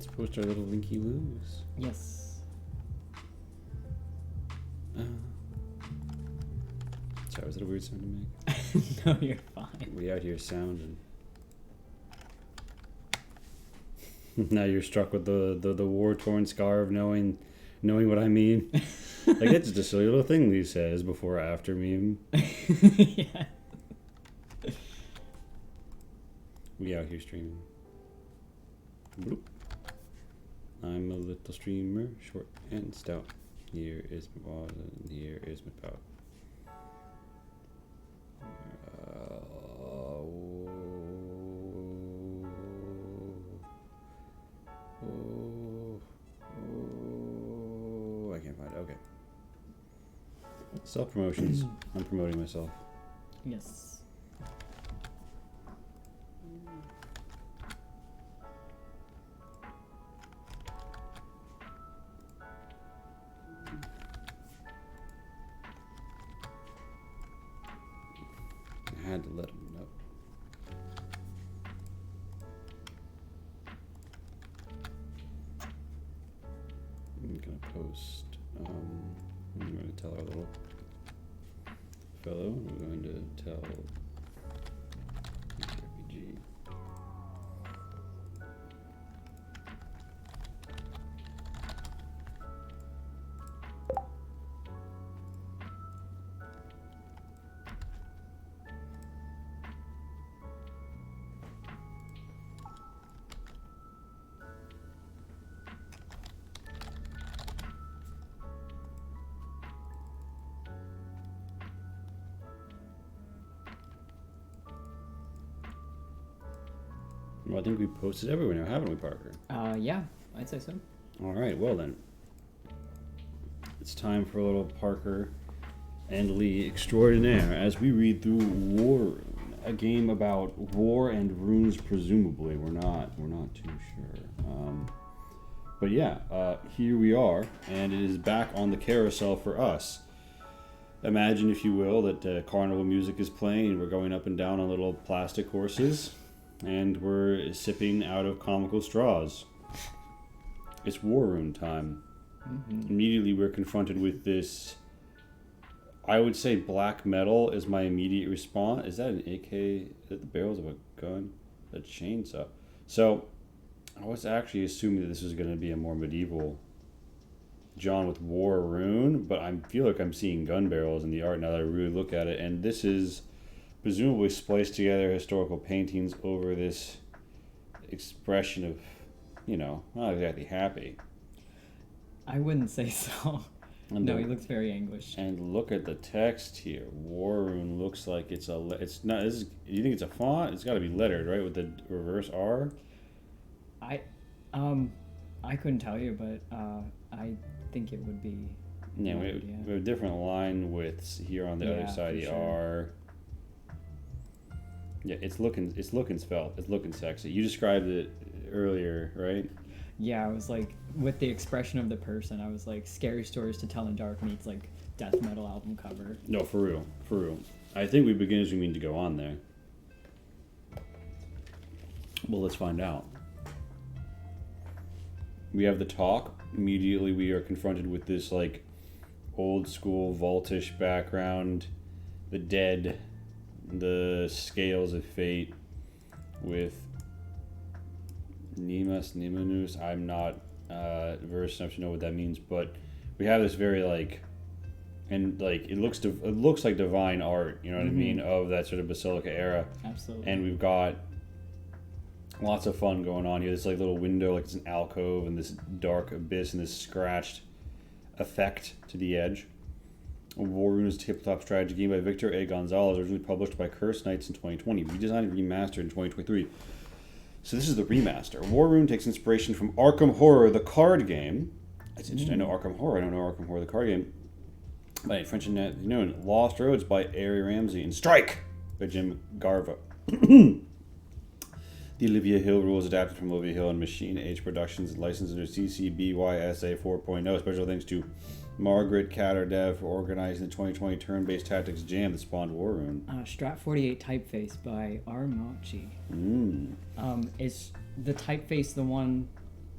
Let's post our little Linky Loos. Yes. Sorry, was that a weird sound to make? No, you're fine. We out here sounding. Now you're struck with the war-torn scar of knowing what I mean. Like, it's just a silly little thing Lee says before or after meme. Yeah. We out here streaming. Bloop. I'm a little streamer, short and stout. Here is my wallet, and here is my pout. I can't find it. Okay. Self promotions. I'm promoting myself. Yes. I had to let him know. I'm gonna post. I'm going to tell our little fellow. We're going to tell TTRPG. Well, I think we posted everywhere now, haven't we, Parker? Yeah, I'd say so. All right, well then. It's time for a little Parker and Lee extraordinaire as we read through WARRUNE, a game about war and runes, presumably. We're not too sure. But yeah, here we are, and it is back on the carousel for us. Imagine, if you will, that carnival music is playing, and we're going up and down on little plastic horses. And we're sipping out of comical straws. It's WARRUNE time. Mm-hmm. Immediately we're confronted with this, I would say black metal is my immediate response. Is that an AK? Is that the barrels of a gun? A chainsaw? So, I was actually assuming that this was going to be a more medieval John with WARRUNE, but I feel like I'm seeing gun barrels in the art now that I really look at it. And this is presumably spliced together historical paintings over this expression of, not exactly happy. I wouldn't say so. No, he looks very English. And look at the text here. WARRUNE looks like it's not. You think it's a font? It's got to be lettered, right, with the reverse R. I couldn't tell you, but I think it would be. Yeah, we have different line widths here on the other side of the R. Yeah, it's looking svelte. It's looking sexy. You described it earlier, right? Yeah, I was like, with the expression of the person, I was like, scary stories to tell in dark meets like death metal album cover. No, for real. I think we begin as we mean to go on there. Well, let's find out. We have the talk. Immediately we are confronted with this like old school vaultish background, the dead, the scales of fate with Nemanus. I'm not versed enough to know what that means, but we have this very it looks like divine art, you know what I mean, of that sort of Basilica era. Absolutely. And we've got lots of fun going on here. This like little window, like it's an alcove, and this dark abyss, and this scratched effect to the edge. WARRUNE is a tabletop strategy game by Victor A. Gonzalez, originally published by Cursed Knights in 2020, redesigned and remastered in 2023. So this is the remaster. WARRUNE takes inspiration from Arkham Horror, the card game. That's interesting. I know Arkham Horror. I don't know Arkham Horror, the card game. By French and known. Lost Roads by Ari Ramsey, and Strike by Jim Garva. The Olivia Hill rules adapted from Olivia Hill and Machine Age Productions, licensed under CC BY-SA 4.0. Special thanks to Margaret Catterdev for organizing the 2020 turn-based tactics jam that spawned WARRUNE. Strat 48 Typeface by R. Mochi. Is the typeface the one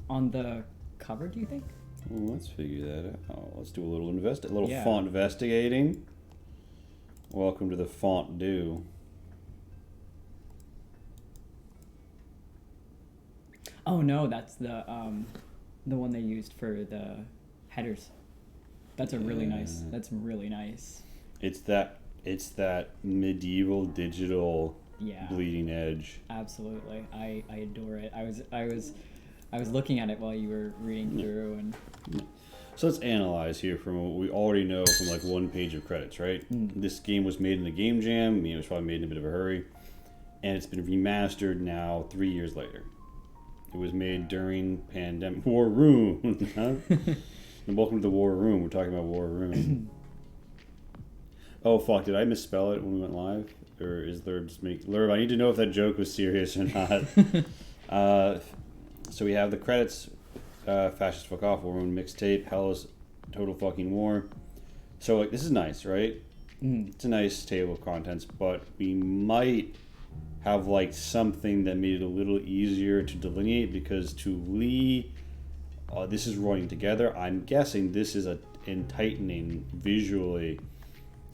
on the cover, do you think? Well, let's figure that out. Let's do a little Yeah. font investigating. Welcome to the font do. Oh no, that's the one they used for the headers. That's a really nice. Yeah. That's really nice. It's that medieval digital Yeah. bleeding edge. Absolutely. I adore it. I was looking at it while you were reading through and So let's analyze here from what we already know from like one page of credits, right? This game was made in a game jam. I mean, it was probably made in a bit of a hurry, and it's been remastered now 3 years later. It was made during pandemic. WARRUNE, huh? And welcome to the WARRUNE. We're talking about WARRUNE. Oh fuck! Did I misspell it when we went live, or is Lerb just make Lerb? I need to know if that joke was serious or not. So we have the credits. Fascist fuck off. WARRUNE mixtape. Hell's total fucking war. So like this is nice, right? It's a nice table of contents, but we might have like something that made it a little easier to delineate because to Lee, this is running together. I'm guessing this is in tightening visually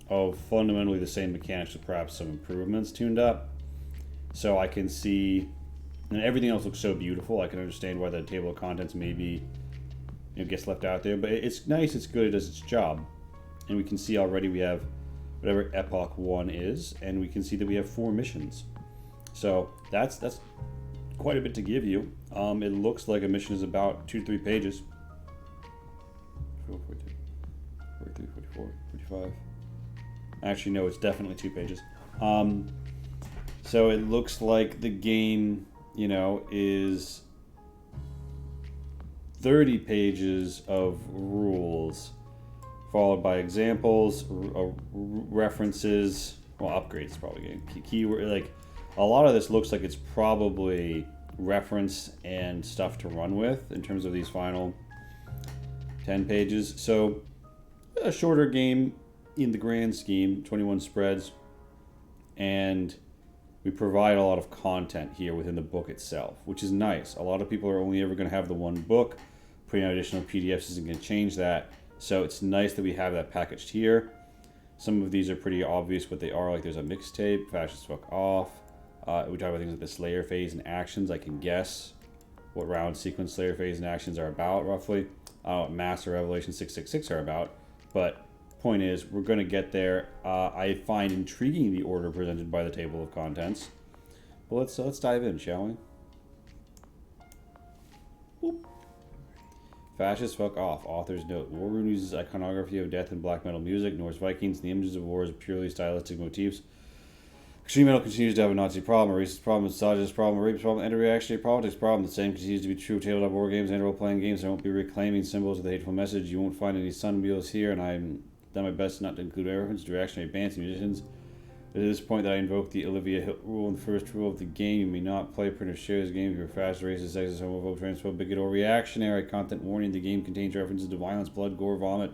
of fundamentally the same mechanics with perhaps some improvements tuned up. So I can see, and everything else looks so beautiful. I can understand why the table of contents maybe gets left out there, but it's nice. It's good. It does its job, and we can see already we have whatever Epoch 1 is, and we can see that we have 4 missions. So that's quite a bit to give you. It looks like a mission is about 2 to 3 pages. 42, 43, 44, 45. Actually, no, it's definitely 2 pages. So it looks like the game, is 30 pages of rules, followed by examples, references, upgrades probably getting keyword. Like a lot of this looks like it's probably reference and stuff to run with in terms of these final 10 pages. So a shorter game in the grand scheme, 21 spreads, and we provide a lot of content here within the book itself, which is nice. A lot of people are only ever going to have the one book. Putting out additional PDFs isn't going to change that. So it's nice that we have that packaged here. Some of these are pretty obvious what they are. Like there's a mixtape, Fascist Fuck Off. We talk about things like the Slayer phase and actions. I can guess what round sequence Slayer phase and actions are about, roughly. Master Revelation 666 are about. But point is, we're going to get there. I find intriguing the order presented by the table of contents. But let's dive in, shall we? Boop. Fascist Fuck Off. Author's note. WARRUNE uses iconography of death and black metal music. Norse Vikings and the images of war as purely stylistic motifs. Extreme metal continues to have a Nazi problem, a racist problem, a misogynist problem, a rapist problem, and a reactionary politics problem. The same continues to be true of tabletop war games and role-playing games. I won't be reclaiming symbols of the hateful message. You won't find any sun wheels here, and I'm done my best not to include reference to reactionary bands and musicians. It is at this point that I invoke the Olivia Hill rule and the first rule of the game. You may not play, print, or share this game if you're fast, racist, sexist, homophobe, transphobe, bigot, or reactionary. Content warning: the game contains references to violence, blood, gore, vomit,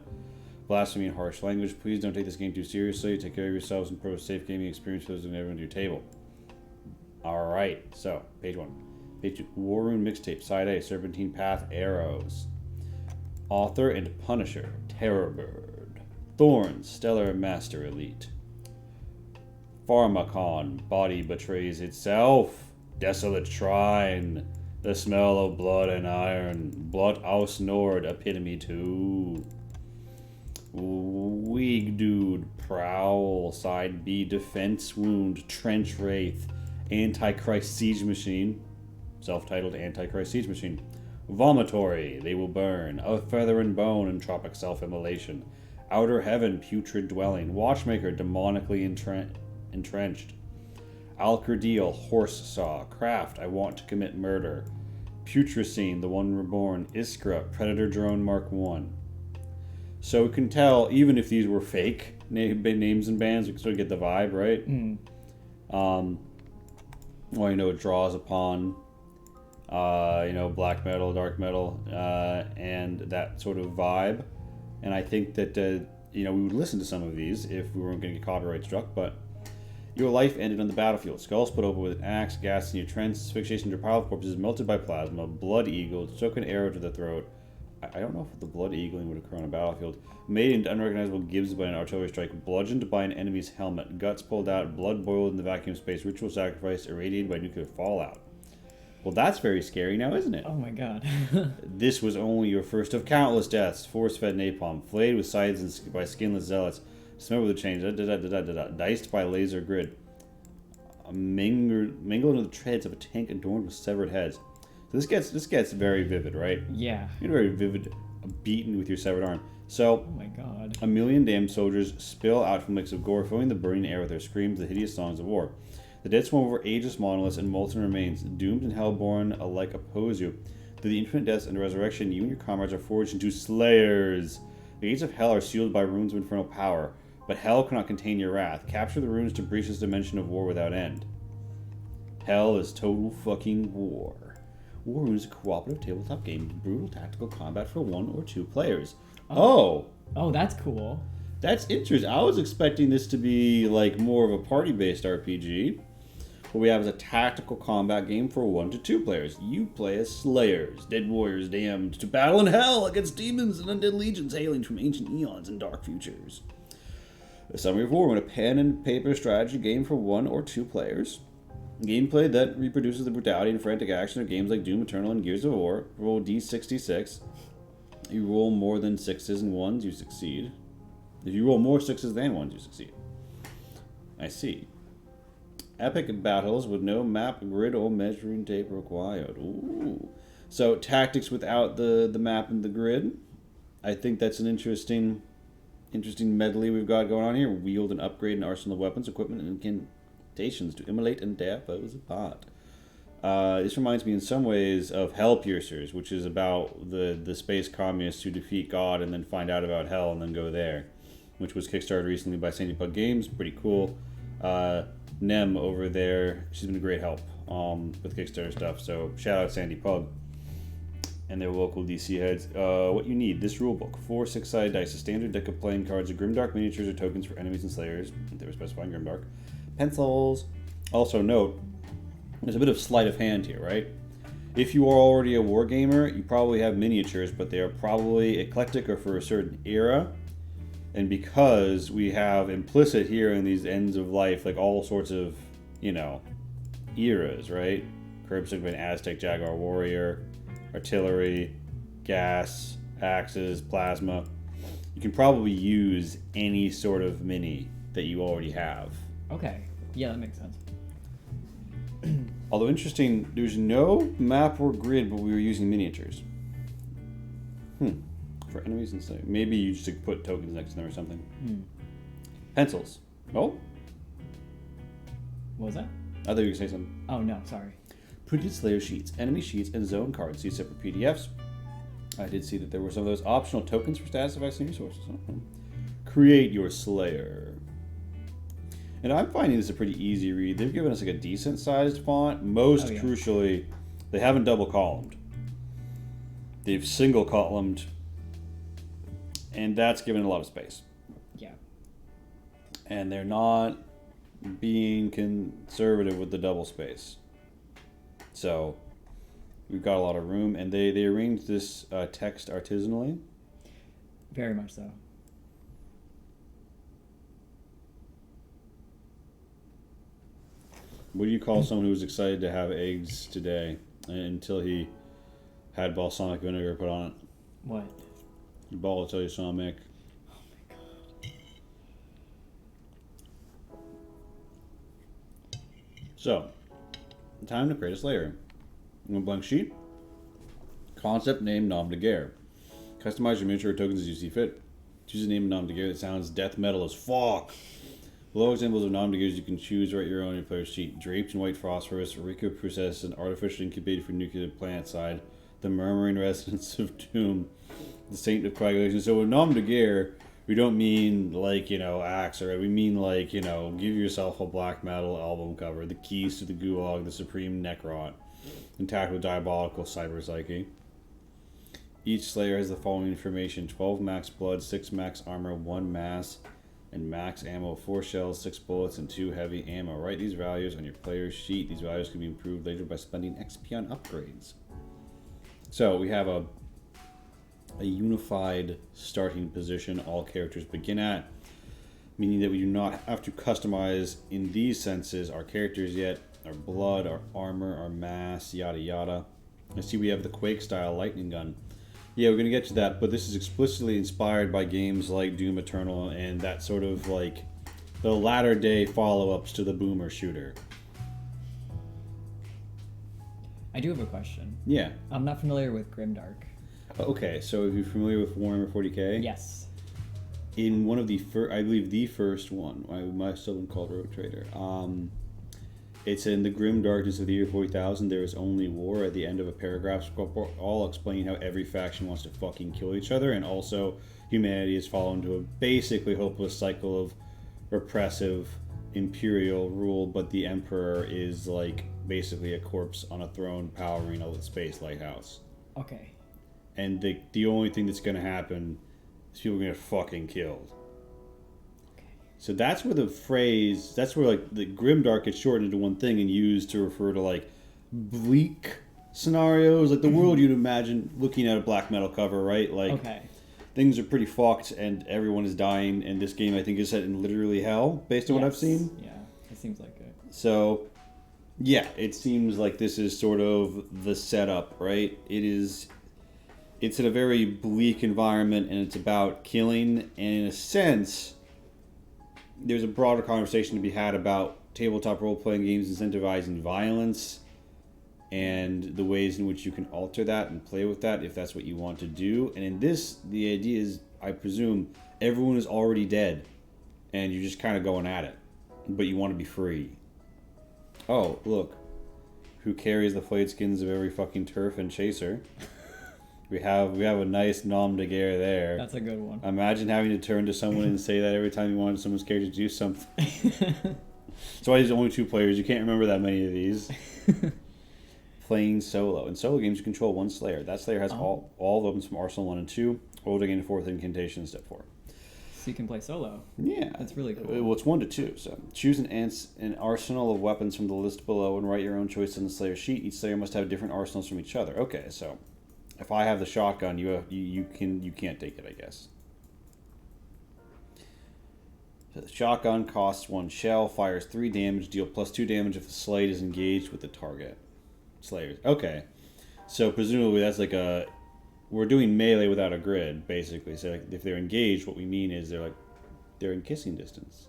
blasphemy, and harsh language. Please don't take this game too seriously. Take care of yourselves and pro safe gaming experience for those and everyone to your table. Alright, so page 1. Page 2. WARRUNE mixtape. Side A. Serpentine Path Arrows. Author and Punisher. Terrorbird. Thorns. Stellar Master Elite. Pharmacon. Body betrays itself. Desolate Shrine. The smell of blood and iron. Blood aus Nord. Epitome 2. Weak Dude. Prowl. Side B. Defense Wound. Trench Wraith. Antichrist Siege Machine. Self-titled Antichrist Siege Machine. Vomitory. They will burn. A Feather and Bone. Entropic Self-Immolation. Outer Heaven. Putrid Dwelling. Watchmaker. Demonically entrenched. Alcardil. Horse Saw. Craft. I want to commit murder. Putricine. The One Reborn. Iskra. Predator Drone Mark 1. So we can tell, even if these were fake names and bands, we can sort of get the vibe, right? Well, it draws upon, black metal, dark metal, and that sort of vibe. And I think that, we would listen to some of these if we weren't going to get copyright struck. But Your life ended on the battlefield. Skull split open with an axe, gas in your trance, asphyxiation to a pile of corpses, melted by plasma, blood eagle, took an arrow to the throat. I don't know if the blood eagling would occur on a battlefield. Made into unrecognizable gibbs by an artillery strike, bludgeoned by an enemy's helmet, guts pulled out, blood boiled in the vacuum space, ritual sacrifice, irradiated by nuclear fallout. Well, that's very scary now, isn't it? Oh my god. This was only your first of countless deaths. Force-fed napalm, flayed with scythes by skinless zealots, dismembered with chains, diced by laser grid, mingled into the treads of a tank adorned with severed heads. So this gets very vivid, right? Yeah. You get very vivid, beaten with your severed arm. So, Oh my god. a million damned soldiers spill out from lakes of gore, filling the burning air with their screams, the hideous songs of war. The dead swarm over ageless monoliths and molten remains, doomed and hellborn alike oppose you. Through the infinite deaths and resurrection, you and your comrades are forged into slayers. The gates of hell are sealed by runes of infernal power, but hell cannot contain your wrath. Capture the runes to breach this dimension of war without end. Hell is total fucking war. WARRUNE is a cooperative tabletop game with brutal tactical combat for 1 or 2 players. Oh, that's cool. that's interesting. I was expecting this to be like more of a party-based RPG. What we have is a tactical combat game for 1 to 2 players. You play as slayers, dead warriors damned to battle in hell against demons and undead legions hailing from ancient eons and dark futures. A summary of WARRUNE, a pen and paper strategy game for 1 or 2 players. Gameplay that reproduces the brutality and frantic action of games like Doom Eternal and Gears of War. Roll D66. You roll more than 6s and 1s, you succeed. If you roll more 6s than 1s, you succeed. I see. Epic battles with no map, grid, or measuring tape required. Ooh. So, tactics without the map and the grid. I think that's an interesting medley we've got going on here. Wield and upgrade an arsenal of weapons, equipment, and incantations to immolate and tear foes apart. This reminds me in some ways of Hellpiercers, which is about the space communists who defeat God and then find out about hell and then go there, which was kickstarted recently by Sandy Pug Games. Pretty cool. Nem over there, she's been a great help with Kickstarter stuff, so shout out Sandy Pug and their local DC heads. What you need: this rulebook, 4 6-sided dice, a standard deck of playing cards, of grimdark miniatures or tokens for enemies and slayers, if they were specifying grimdark, pencils. Also note, there's a bit of sleight of hand here, right? If you are already a wargamer, you probably have miniatures, but they are probably eclectic or for a certain era. And because we have implicit here in these ends of life, like all sorts of, eras, right? Curbside by an Aztec Jaguar warrior, artillery, gas, axes, plasma. You can probably use any sort of mini that you already have. Okay. Yeah, that makes sense. Although interesting, there's no map or grid, but we were using miniatures. For enemies and stuff. Maybe you just put tokens next to them or something. Pencils. Oh? What was that? I thought you were going to say something. Oh, no, sorry. Printed Slayer sheets, enemy sheets, and zone cards. See separate PDFs. I did see that there were some of those optional tokens for status effects and resources. Create your Slayer. And I'm finding this a pretty easy read. They've given us like a decent sized font. Most crucially, they haven't double columned. They've single columned. And that's given a lot of space. Yeah. And they're not being conservative with the double space. So we've got a lot of room. And they arranged this text artisanally. Very much so. What do you call someone who was excited to have eggs today until he had balsamic vinegar put on it? What? Balsamic. Oh my god. So, time to create a Slayer. On a blank sheet. Concept name nom de guerre. Customize your miniature tokens as you see fit. Choose a name of nom de guerre that sounds death metal as fuck. Below examples of nom de guerres you can choose, write your own on your player's sheet. Draped in white phosphorus, Rico processed and artificially incubated for nuclear plant side. The murmuring resonance of doom. The saint of coagulation. So with nom de guerre, we don't mean like, axe, or we mean like, give yourself a black metal album cover. The keys to the gulag, the supreme necrot. Intact with diabolical cyber psyche. Each slayer has the following information: 12 max blood, 6 max armor, 1 mass, and max ammo, 4 shells, 6 bullets, and 2 heavy ammo. Write these values on your player's sheet. These values can be improved later by spending XP on upgrades. So we have a unified starting position all characters begin at, meaning that we do not have to customize in these senses our characters yet, our blood, our armor, our mass, yada yada. I see we have the Quake style lightning gun. Yeah, we're going to get to that, but this is explicitly inspired by games like Doom Eternal and that sort of like the latter day follow-ups to the boomer shooter. I do have a question. Yeah. I'm not familiar with Grimdark. Okay, so if you're familiar with Warhammer 40k? Yes. In one of the first, I believe the first one, I might have still been called Road Trader. It's in the grim darkness of the year 40,000. There is only war at the end of a paragraph, all explaining how every faction wants to fucking kill each other, and also humanity has fallen into a basically hopeless cycle of repressive imperial rule, but the emperor is like basically a corpse on a throne powering a space lighthouse. Okay. And the only thing that's going to happen is people are going to get fucking killed. Okay. So that's where the phrase, that's where like the grimdark gets shortened into one thing and used to refer to like bleak scenarios, like the world you'd imagine looking at a black metal cover, right? Like Okay. things are pretty fucked and everyone is dying, and this game I think is set in literally hell based on what I've seen. Yeah, it seems like it. So yeah, it seems like this is sort of the setup, right? It's in a very bleak environment, and it's about killing, and in a sense, there's a broader conversation to be had about tabletop role-playing games incentivizing violence and the ways in which you can alter that and play with that if that's what you want to do. And in this, the idea is, I presume, everyone is already dead, and you're just kind of going at it, but you want to be free. Oh, look. Who carries the flayed skins of every fucking turf and chaser? We have a nice nom de guerre there. That's a good one. Imagine having to turn to someone and say that every time you wanted someone's character to do something. So why there's only 2 players? You can't remember that many of these. Playing solo. In solo games, you control one Slayer. That Slayer has all the weapons from Arsenal 1 and 2, or to gain a 4th incantation in step 4. So you can play solo. Yeah. That's really cool. Well, it's 1 to 2. So choose an arsenal of weapons from the list below and write your own choice on the Slayer sheet. Each Slayer must have different arsenals from each other. Okay, so if I have the shotgun, you can't take it, I guess. So the shotgun costs 1 shell, fires 3 damage, deal +2 damage if the slate is engaged with the target. Slayers. Okay. So presumably that's like we're doing melee without a grid, basically. So like if they're engaged, what we mean is they're in kissing distance.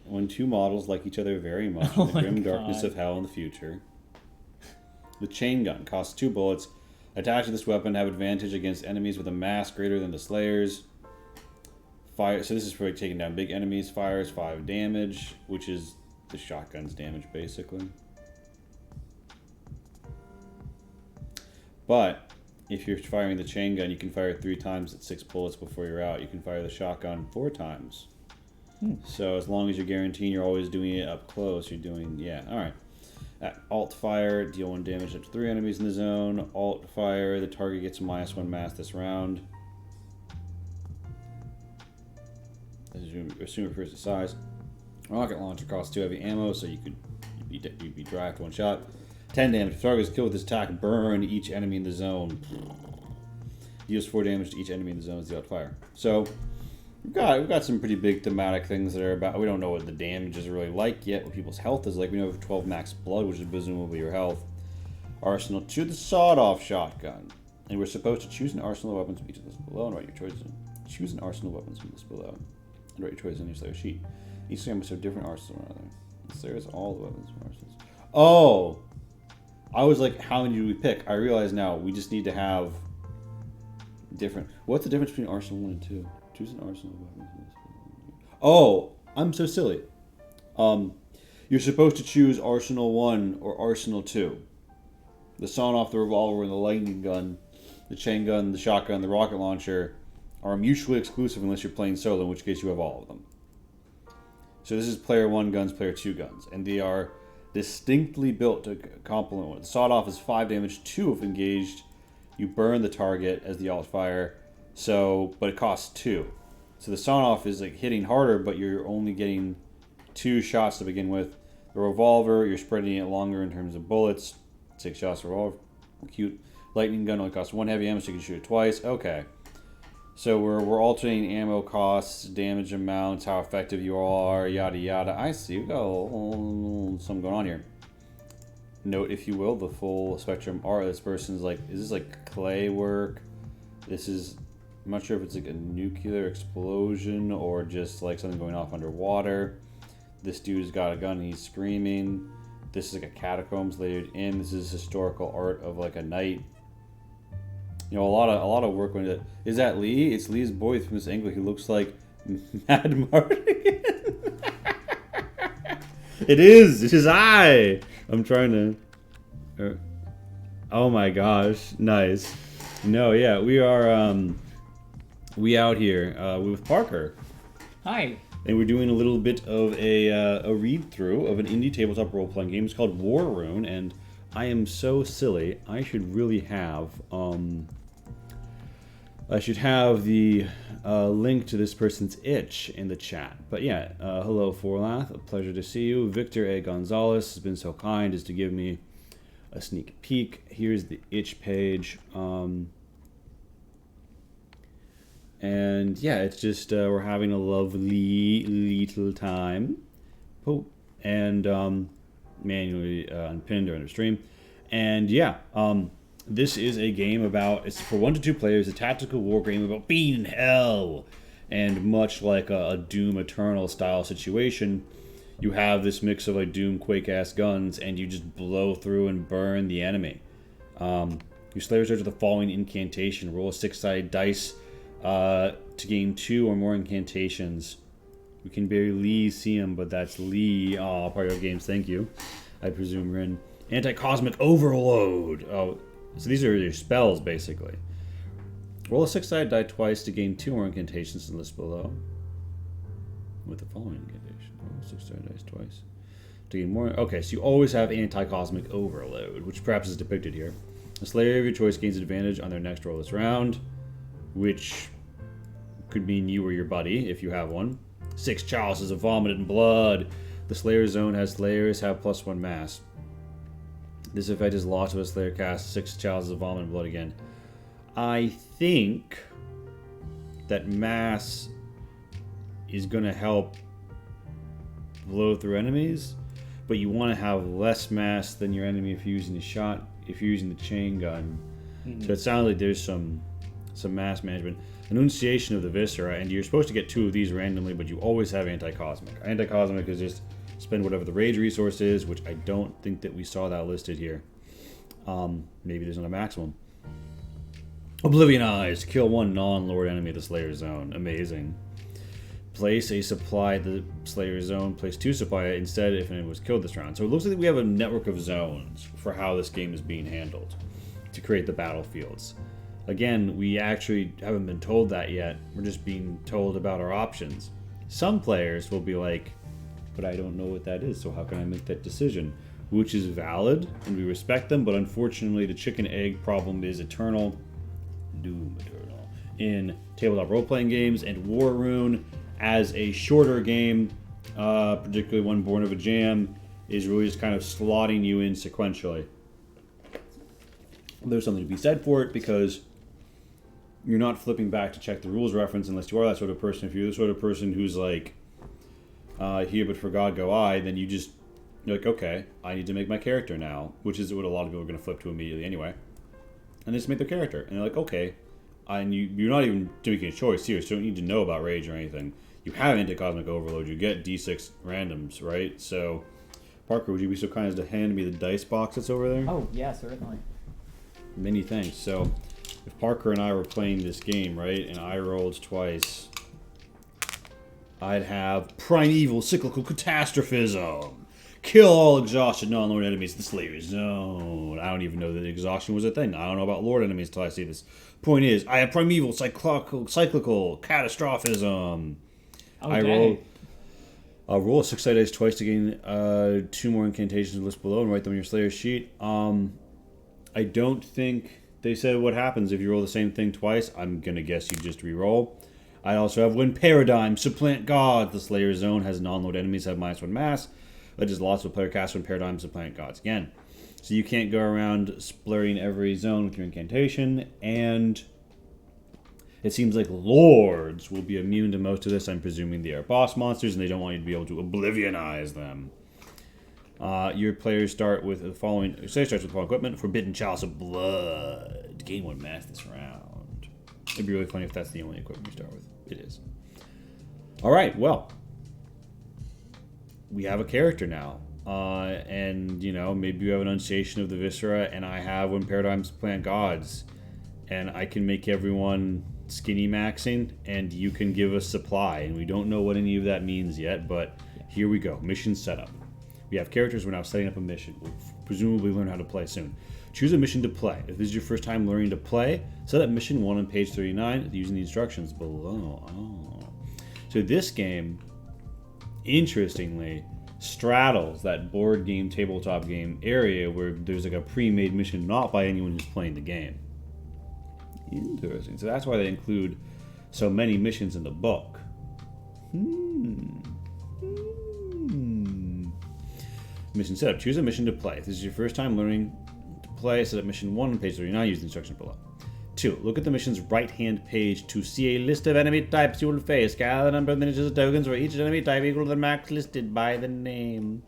When 2 models like each other very much in the grim darkness of hell in the future. The chain gun costs 2 bullets. Attached to this weapon, have advantage against enemies with a mass greater than the Slayer's. Fire. So this is for taking down big enemies. Fires 5 damage, which is the shotgun's damage, basically. But if you're firing the chain gun, you can fire 3 times at 6 bullets before you're out. You can fire the shotgun 4 times. So as long as you're guaranteeing you're always doing it up close, you're doing, yeah, all right. Alt fire, deal 1 damage up to 3 enemies in the zone. Alt fire, the target gets a -1 mass this round. Assume it refers to size. Rocket launcher costs 2 heavy ammo, so you'd be dry after 1 shot. 10 damage. If the target is killed with this attack, burn each enemy in the zone. Deals 4 damage to each enemy in the zone as the alt fire. So we've got some pretty big thematic things that are about. We don't know what the damage is really like yet, what people's health is like. We know we have 12 max blood, which is presumably your health. Arsenal to the sawed-off shotgun. And we're supposed to choose an arsenal of weapons from each of this below and write your choices. Choose an arsenal of weapons from this below and write your choices on your Slayer sheet. Each Slayer must have a different arsenal from another. The Slayer has all the weapons from arsenals. Oh! I was like, how many do we pick? I realize now we just need to have different. What's the difference between Arsenal 1 and 2? Choose an arsenal of weapons. Oh, I'm so silly. You're supposed to choose Arsenal 1 or Arsenal 2. The sawn-off, the revolver, and the lightning gun, the chain gun, the shotgun, the rocket launcher are mutually exclusive unless you're playing solo, in which case you have all of them. So this is player 1 guns, player 2 guns, and they are distinctly built to complement one. The sawed-off is 5 damage, 2 if engaged. You burn the target as the alt fire, but it costs 2. So the sawn-off is like hitting harder, but you're only getting 2 shots to begin with. The revolver, you're spreading it longer in terms of bullets. 6 shots revolver. Cute. Lightning gun only costs 1 heavy ammo, so you can shoot it twice. Okay. So we're alternating ammo costs, damage amounts, how effective you are, yada yada. I see. We got something going on here. Note, if you will, the full spectrum art. This person's like, is this like clay work? This is, I'm not sure if it's like a nuclear explosion or just like something going off underwater. This dude's got a gun and he's screaming. This is like a catacombs layered in. This is historical art of like a knight. You know, a lot of work went into it. Is that Lee? It's Lee's boy from this angle. He looks like Mad Mardigan. It is. It's his eye. I'm trying to. Oh my gosh! Nice. No, yeah, we are. We out here with Parker. Hi. And we're doing a little bit of a read through of an indie tabletop role playing game. It's called WARRUNE, and I am so silly. I should really have. I should have the link to this person's itch in the chat. But yeah, hello Forlath, a pleasure to see you. Victor A. Gonzalez has been so kind as to give me a sneak peek. Here's the itch page. And yeah, it's just we're having a lovely little time. Oh, and manually unpinned or under stream. And yeah, this is a game about, it's for 1 to 2 players, a tactical war game about being in hell. And much like a Doom Eternal style situation, you have this mix of like Doom Quake-ass guns, and you just blow through and burn the enemy. Your Slayer starts with the following incantation. Roll a 6-sided dice to gain 2 or more incantations. We can barely see him, but that's Lee. Oh, part of games, thank you. I presume we're in Anti-Cosmic Overload. Oh, so these are your spells, basically. Roll a 6-sided die twice to gain 2 more incantations in the list below. With the following incantation. Roll a 6-sided dice twice to gain more. Okay, so you always have Anti-Cosmic Overload, which perhaps is depicted here. The Slayer of your choice gains advantage on their next roll this round, which could mean you or your buddy, if you have one. 6 chalices of vomit and blood. The Slayer zone has Slayers have +1 mass. This effect is lost if a Slayer casts 6 chalices of vomit and blood again. I think that mass is going to help blow through enemies, but you want to have less mass than your enemy if you're using the shot, if you're using the chain gun. Mm-hmm. So it sounds like there's some mass management. Enunciation of the Viscera, and you're supposed to get 2 of these randomly, but you always have Anti-Cosmic. Anti-Cosmic is just spend whatever the rage resource is, which I don't think that we saw that listed here. Maybe there's not a maximum. Oblivion Eyes. Kill 1 non-lord enemy of the Slayer zone. Amazing. Place a supply at the Slayer zone. Place 2 supply instead if it was killed this round. So it looks like we have a network of zones for how this game is being handled to create the battlefields. Again, we actually haven't been told that yet. We're just being told about our options. Some players will be like, but I don't know what that is, so how can I make that decision? Which is valid, and we respect them, but unfortunately the chicken egg problem is eternal. Doom Eternal. In tabletop role-playing games, and WARRUNE, as a shorter game, particularly one born of a jam, is really just kind of slotting you in sequentially. There's something to be said for it, because you're not flipping back to check the rules reference unless you are that sort of person. If you're the sort of person who's like, here but for God go I, then you're like, okay, I need to make my character now, which is what a lot of people are going to flip to immediately anyway. And they just make their character. And they're like, okay, and you're not even making a choice here, so you don't need to know about rage or anything. You have Anti-Cosmic Overload, you get D6 randoms, right? So, Parker, would you be so kind as to hand me the dice box that's over there? Oh, yeah, certainly. Many thanks. So, if Parker and I were playing this game, right, and I rolled twice, I'd have Primeval Cyclical Catastrophism. Kill all exhausted non-lord enemies in the Slayer zone. I don't even know that exhaustion was a thing. I don't know about lord enemies until I see this. Point is, I have Primeval Cyclical Catastrophism. Okay. I'll roll a 6-sided dice twice to gain 2 more incantations in the list below and write them on your Slayer sheet. I don't think they said what happens if you roll the same thing twice. I'm going to guess you just re-roll. I also have Win Paradigm, Supplant Gods. The Slayer Zone has non-load enemies have -1 mass. That just lots of player cast Win Paradigm, Supplant Gods again. So you can't go around splurring every zone with your incantation, and it seems like Lords will be immune to most of this. I'm presuming they are boss monsters, and they don't want you to be able to oblivionize them. Your players start with the following. Say starts with the following equipment: Forbidden Chalice of Blood. Gain 1 mass this round. It'd be really funny if that's the only equipment you start with. It is. All right. Well, we have a character now, and you know maybe you have an Unciation of the Viscera, and I have When Paradigms Plant Gods, and I can make everyone skinny maxing, and you can give us supply, and we don't know what any of that means yet, but here we go. Mission setup. We have characters. We're now setting up a mission. We'll presumably learn how to play soon. Choose a mission to play. If this is your first time learning to play, set up mission 1 on page 39 using the instructions below. Oh. So this game, interestingly, straddles that board game, tabletop game area where there's like a pre-made mission not by anyone who's playing the game. Interesting. So that's why they include so many missions in the book. Mission setup. Choose a mission to play. If this is your first time learning to play, set up mission 1 on page 39. Use the instructions below. 2. Look at the mission's right-hand page to see a list of enemy types you will face. Gather the number of miniatures of tokens for each enemy type equal to the max listed by the name.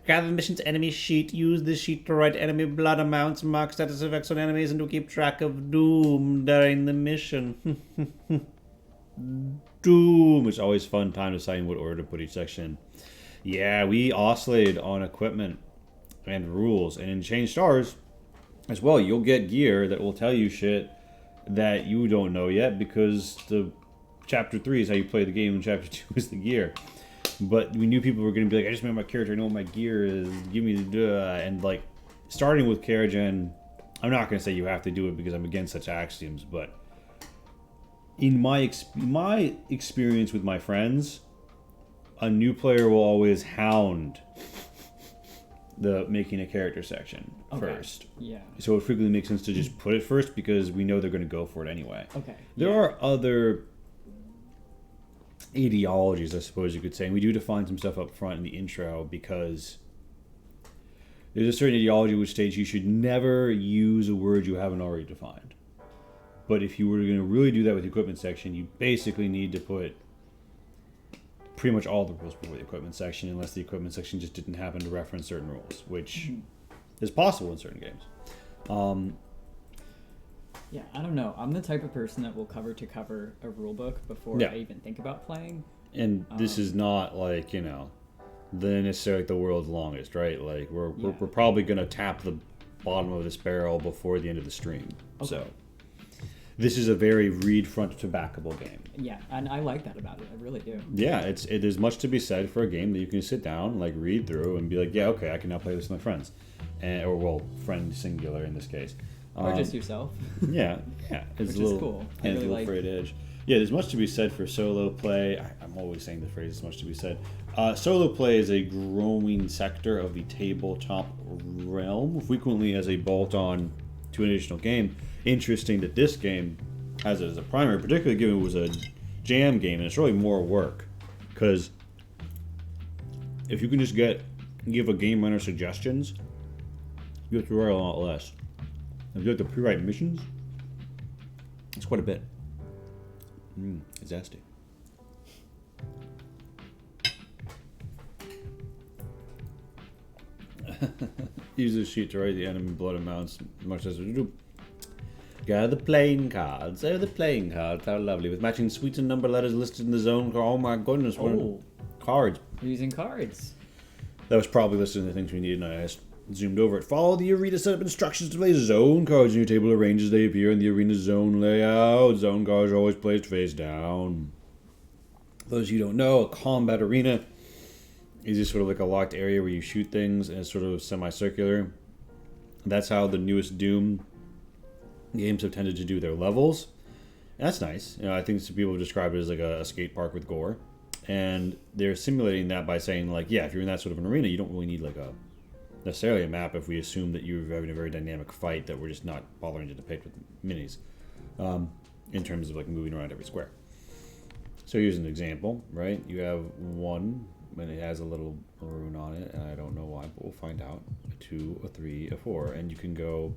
Gather the mission's enemy sheet. Use this sheet to write enemy blood amounts, mark status effects on enemies, and to keep track of doom during the mission. Doom. It's always fun time deciding what order to put each section in. Yeah, we oscillated on equipment and rules, and in Change Stars as well, you'll get gear that will tell you shit that you don't know yet, because the chapter 3 is how you play the game and chapter 2 is the gear. But we knew people were going to be like, I just made my character, I know what my gear is, give me the and like starting with Karagen, I'm not going to say you have to do it because I'm against such axioms, but in my experience with my friends, a new player will always hound the making a character section first. Yeah. So it frequently makes sense to just put it first because we know they're going to go for it anyway. Okay. There are other ideologies, I suppose you could say, and we do define some stuff up front in the intro because there's a certain ideology which states you should never use a word you haven't already defined. But if you were going to really do that with the equipment section, you basically need to put pretty much all the rules before the equipment section, unless the equipment section just didn't happen to reference certain rules, which is possible in certain games. Yeah, I don't know. I'm the type of person that will cover to cover a rule book before I even think about playing. And this is not like, you know, necessarily the world's longest, right? Like we're probably gonna tap the bottom of this barrel before the end of the stream. Okay. So this is a very read front to backable game. Yeah, and I like that about it. I really do. Yeah, there's much to be said for a game that you can sit down, like read through, and be like, yeah, okay, I can now play this with my friends, or well, friend singular in this case, or just yourself. Yeah, it's which is cool. I really like frayed edge. Yeah, there's much to be said for solo play. I'm always saying the phrase "there's much to be said." Solo play is a growing sector of the tabletop realm, frequently as a bolt-on to an additional game. Interesting that this game has it as a primary, particularly given it was a jam game, and it's really more work. Because if you can just give a game runner suggestions, you have to write a lot less. If you have to pre-write missions, it's quite a bit. It's zesty. Use this sheet to write the enemy blood amounts, much as we do. Gather the playing cards. Oh, the playing cards. How lovely. With matching suites and number letters listed in the zone. Oh my goodness. Cards. We're using cards. That was probably listed in the things we needed, and I just zoomed over it. Follow the arena setup instructions to play zone cards in your table arranged as they appear in the arena zone layout. Zone cards are always placed face down. For those of you who don't know, a combat arena is just sort of like a locked area where you shoot things, and it's sort of semicircular. That's how the newest Doom games have tended to do their levels. And that's nice. You know, I think some people describe it as like a skate park with gore. And they're simulating that by saying, like, yeah, if you're in that sort of an arena, you don't really need like necessarily a map if we assume that you're having a very dynamic fight that we're just not bothering to depict with minis in terms of like moving around every square. So here's an example, right? You have 1, and it has a little rune on it, and I don't know why, but we'll find out. A 2, a 3, a 4, and you can go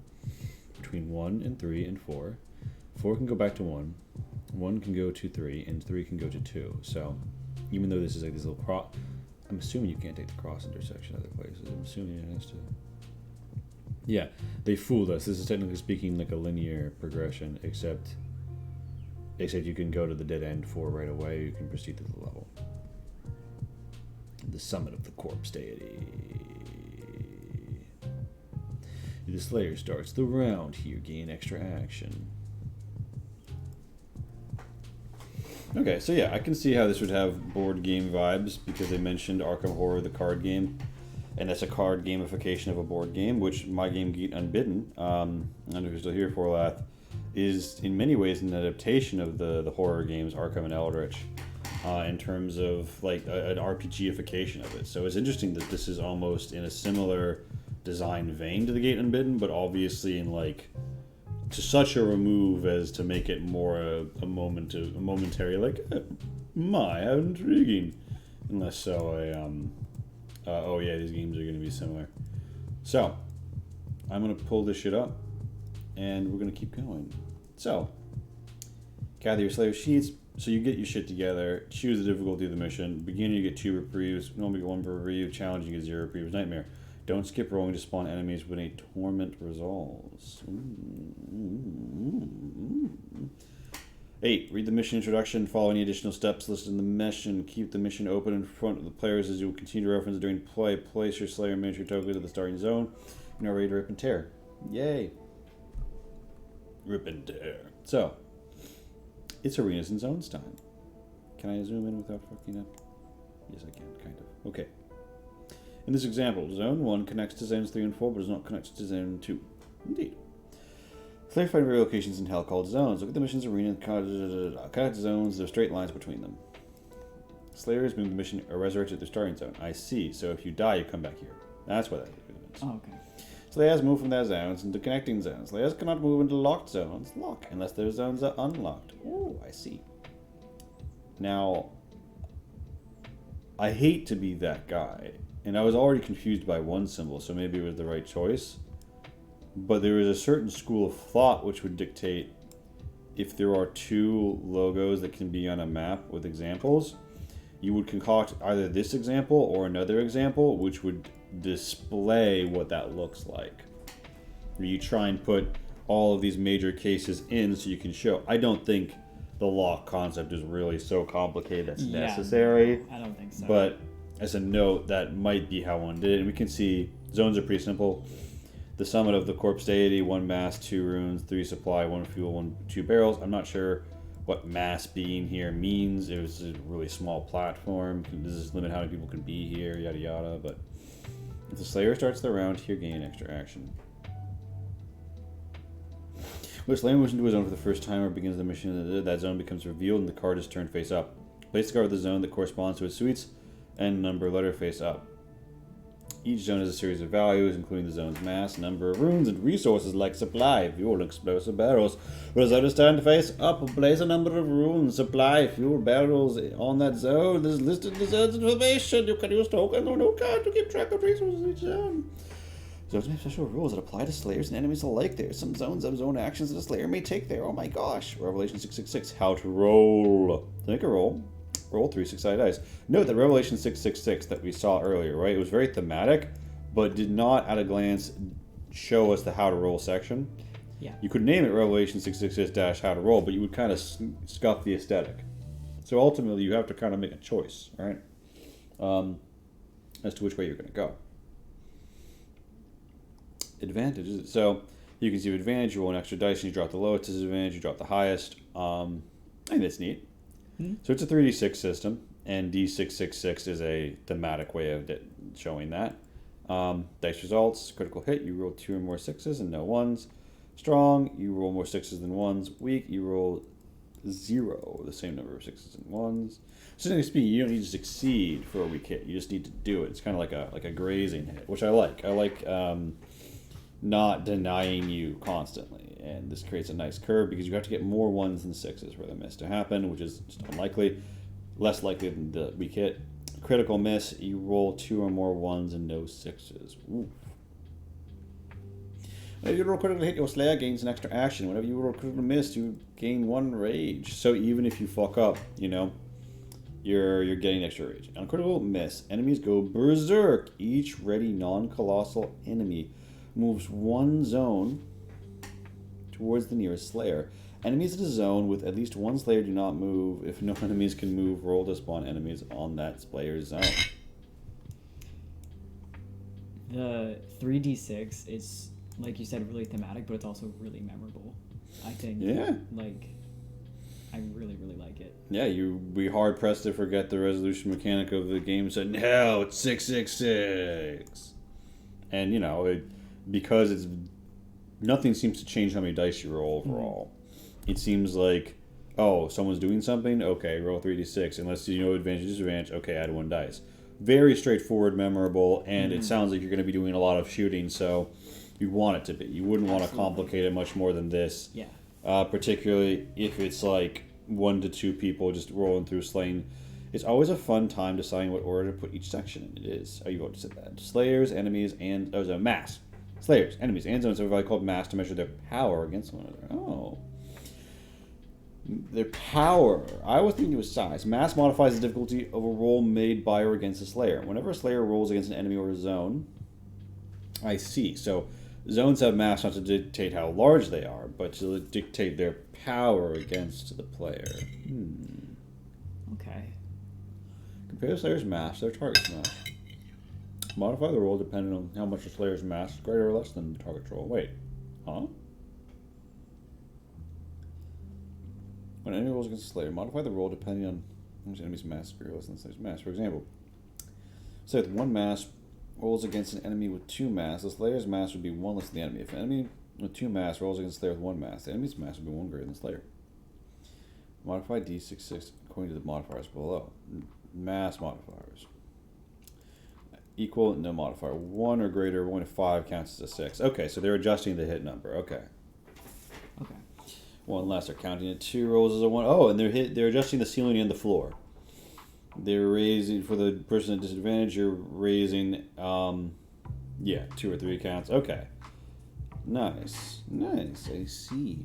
between 1 and 3 and 4. 4 can go back to 1. 1 can go to 3, and 3 can go to 2. So even though this is like this little cross, I'm assuming you can't take the cross intersection other places. I'm assuming it has to. Yeah, they fooled us. This is technically speaking like a linear progression, except you can go to the dead end 4 right away. You can proceed to the level. The summit of the corpse deity. The Slayer starts the round here. Gain extra action. Okay, so yeah, I can see how this would have board game vibes because they mentioned Arkham Horror, the card game, and that's a card gamification of a board game, which my game Geet Unbidden, and if you're still here for Lath, is in many ways an adaptation of the horror games Arkham and Eldritch, in terms of like an RPGification of it. So it's interesting that this is almost in a similar design vein to the Gate Unbidden, but obviously in like to such a remove as to make it more a momentary like how intriguing, and less so oh yeah, these games are going to be similar. So I'm going to pull this shit up and we're going to keep going. So gather your Slayer sheets. So you get your shit together, choose the difficulty of the mission. Beginning you get 2 reprieves, normally get 1 per reprieve, challenging you get 0 reprieves, nightmare. Don't skip rolling to spawn enemies when a torment resolves. 8. Read the mission introduction. Follow any additional steps listed in the mission. Keep the mission open in front of the players as you will continue to reference during play. Place your Slayer miniature token to the starting zone. You're now ready to rip and tear. Yay! Rip and tear. So, it's arenas and zones time. Can I zoom in without fucking up? Yes, I can, kind of. Okay. In this example, Zone 1 connects to Zones 3 and 4, but does not connect to Zone 2. Indeed. Slayer find rare locations in hell called zones. Look at the mission's arena. Connect zones, there are straight lines between them. Slayers move the mission or resurrected their starting zone. I see. So if you die, you come back here. That's what that means. Oh, okay. Slayers move from their zones into connecting zones. Slayers cannot move into locked zones. Lock. Unless their zones are unlocked. Oh, I see. Now, I hate to be that guy. And I was already confused by one symbol, so maybe it was the right choice. But there is a certain school of thought which would dictate if there are 2 logos that can be on a map with examples, you would concoct either this example or another example which would display what that looks like. Where you try and put all of these major cases in so you can show. I don't think the lock concept is really so complicated that's necessary. I don't think so. But as a note, that might be how one did it. And we can see zones are pretty simple. The summit of the corpse deity, 1 mass, 2 runes, 3 supply, 1 fuel, 2 barrels. I'm not sure what mass being here means. It was a really small platform. Does this limit how many people can be here? Yada yada. But if the Slayer starts the round, here gain extra action. When a Slayer moves into a zone for the first time or begins the mission, that zone becomes revealed and the card is turned face up. Place the card with the zone that corresponds to its suites and number letter face up. Each zone has a series of values, including the zone's mass, number of runes, and resources like supply, fuel, and explosive barrels. When the zone is turned face up, place a number of runes, supply, fuel, barrels on that zone. This is listed in the zone's information. You can use tokens or no card to keep track of resources in each zone. Zones have special rules that apply to Slayers and enemies alike. There are some zones have zone actions that a Slayer may take there. Oh my gosh. Revelation 666. How to roll. To make a roll, roll 3 6-sided dice. Note that Revelation 666 that we saw earlier, right? It was very thematic, but did not at a glance show us the how to roll section. Yeah. You could name it Revelation 666-how to roll, but you would kind of scuff the aesthetic. So ultimately, you have to kind of make a choice, right? As to which way you're going to go. Advantages. So you can see with advantage, you roll an extra dice and you drop the lowest. Disadvantage, you drop the highest. I think that's neat. So it's a 3d6 system, and D666 is a thematic way of showing that. Dice results, critical hit, you roll 2 or more 6s and no 1s. Strong, you roll more 6s than 1s. Weak, you roll 0, the same number of 6s and 1s. So generally speaking, you don't need to succeed for a weak hit, you just need to do it. It's kind of like a grazing hit, which I like. I like not denying you constantly. And this creates a nice curve because you have to get more 1s than 6s for the miss to happen, which is just unlikely. Less likely than the weak hit. Critical miss, you roll 2 or more 1s and no 6s. Oof. Whenever you roll critical hit, your Slayer gains an extra action. Whenever you roll critical miss, you gain 1 rage. So even if you fuck up, you know, you're getting extra rage. On critical miss, enemies go berserk. Each ready non-colossal enemy moves 1 zone towards the nearest Slayer. Enemies in a zone with at least 1 Slayer do not move. If no enemies can move, roll to spawn enemies on that Slayer's zone. The 3d6 is, like you said, really thematic, but it's also really memorable. I think. Yeah. Like, I really, really like it. Yeah, you'd be hard pressed to forget the resolution mechanic of the game saying, hell, it's 666. And, you know, because it's nothing seems to change how many dice you roll overall. Mm-hmm. It seems like, oh, someone's doing something? Okay, roll 3d6. Unless you know advantage, disadvantage, okay, add 1 dice. Very straightforward, memorable, and it sounds like you're going to be doing a lot of shooting, so you want it to be. You wouldn't want to complicate it much more than this. Yeah. Particularly if it's like 1 to 2 people just rolling through slaying. It's always a fun time deciding what order to put each section in. It is. Oh, you voted to say that. Slayers, enemies, and... Oh, so mass. Slayers, enemies, and zones are probably called mass to measure their power against one another. Oh. Their power. I was thinking it was size. Mass modifies the difficulty of a roll made by or against a Slayer. Whenever a Slayer rolls against an enemy or a zone... I see. So... Zones have mass not to dictate how large they are, but to dictate their power against the player. Okay. Compare the Slayer's mass to their target's mass. Modify the roll depending on how much the Slayer's mass is greater or less than the target's roll. Wait. Huh? When an enemy rolls against the Slayer, modify the roll depending on how much the enemy's mass is greater or less than the Slayer's mass. For example, say with 1 mass rolls against an enemy with 2 mass, the Slayer's mass would be 1 less than the enemy. If an enemy with 2 mass rolls against a Slayer with 1 mass, the enemy's mass would be 1 greater than the Slayer. Modify D66 according to the modifiers below. Mass modifiers. Equal, no modifier. 1 or greater, 1 to 5 counts as a 6. Okay, so they're adjusting the hit number. Okay. Okay. 1 less, they're counting it. 2 rolls as a 1. Oh, and they're adjusting the ceiling and the floor. They're raising, for the person at disadvantage, you're raising, 2 or 3 counts. Okay. Nice. Nice. I see.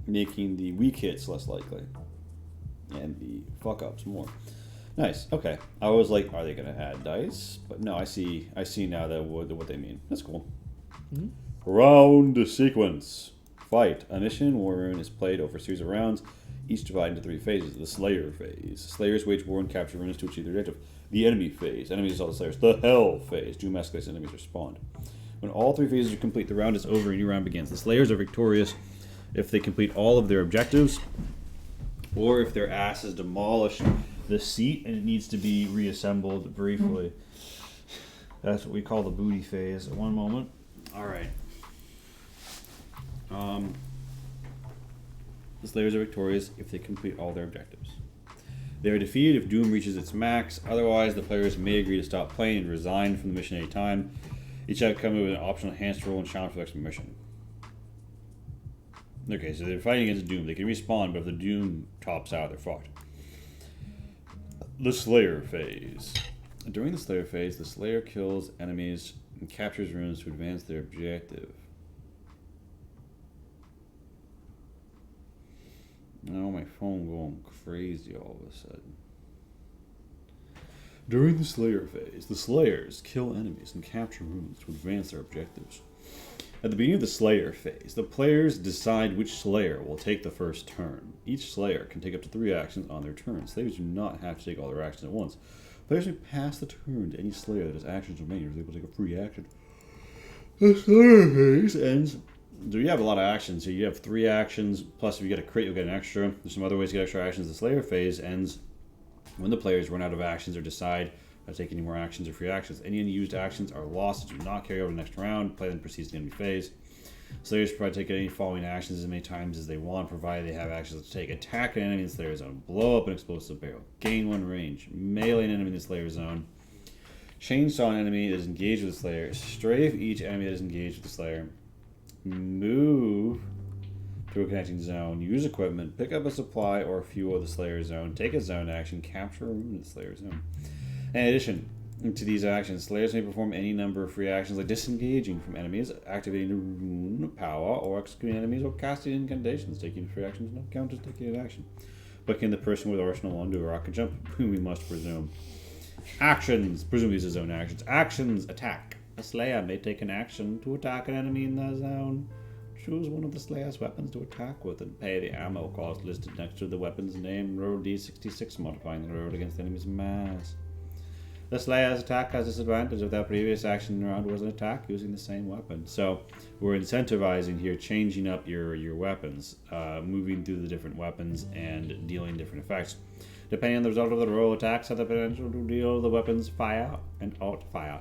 Making the weak hits less likely. And the fuck-ups more. Nice. Okay. I was like, are they going to add dice? But no, I see now that what they mean. That's cool. Mm-hmm. Round sequence. Fight. A mission in WARRUNE is played over a series of rounds, each divided into 3 phases. The Slayer phase. Slayers wage war and capture runes to achieve their objective. The enemy phase. Enemies assault the Slayers. The Hell phase. Doom escalates, enemies respond. When all 3 phases are complete, the round is over and a new round begins. The Slayers are victorious if they complete all of their objectives, or if their asses demolish the seat and it needs to be reassembled briefly. That's what we call the booty phase. One moment. All right. The Slayers are victorious if they complete all their objectives. They are defeated if Doom reaches its max. Otherwise, the players may agree to stop playing and resign from the mission at any time. Each outcome with an optional enhanced roll and challenge for the next mission. Okay, so they're fighting against Doom. They can respawn, but if the Doom tops out, they're fucked. The Slayer phase. During the Slayer phase, the Slayer kills enemies and captures runes to advance their objective. Now my phone going crazy all of a sudden. During the Slayer phase, the Slayers kill enemies and capture runes to advance their objectives. At the beginning of the Slayer phase, the players decide which Slayer will take the first turn. Each Slayer can take up to 3 actions on their turn. Slayers do not have to take all their actions at once. Players may pass the turn to any Slayer that has actions remaining or is able to take a free action. The Slayer phase ends. So you have a lot of actions. So you have 3 actions, plus if you get a crit, you'll get an extra. There's some other ways to get extra actions. The Slayer phase ends when the players run out of actions or decide not to take any more actions or free actions. Any unused actions are lost and do not carry over the next round. Play then proceeds to the enemy phase. Slayers provide take any following actions as many times as they want, provided they have actions to take. Attack an enemy in the Slayer zone. Blow up an explosive barrel. Gain 1 range. Melee an enemy in the Slayer zone. Chainsaw an enemy that is engaged with the Slayer. Strafe each enemy that is engaged with the Slayer. Move to a connecting zone, use equipment, pick up a supply or fuel of the Slayer zone, take a zone action, capture a rune in the Slayer zone. In addition to these actions, Slayers may perform any number of free actions like disengaging from enemies, activating a rune power, or executing enemies, or casting incantations. Taking free actions not count as taking an action. Booking the person with arsenal onto a rocket jump, whom we must presume. Actions. Presume these are zone actions. Actions. Attack. A Slayer may take an action to attack an enemy in the zone. Choose one of the Slayer's weapons to attack with and pay the ammo cost listed next to the weapon's name. Roll D66, modifying the roll against the enemy's mass. The Slayer's attack has disadvantage if that previous action round was an attack using the same weapon. So we're incentivizing here, changing up your weapons, moving through the different weapons and dealing different effects. Depending on the result of the roll, attacks have the potential to deal the weapons fire and alt fire.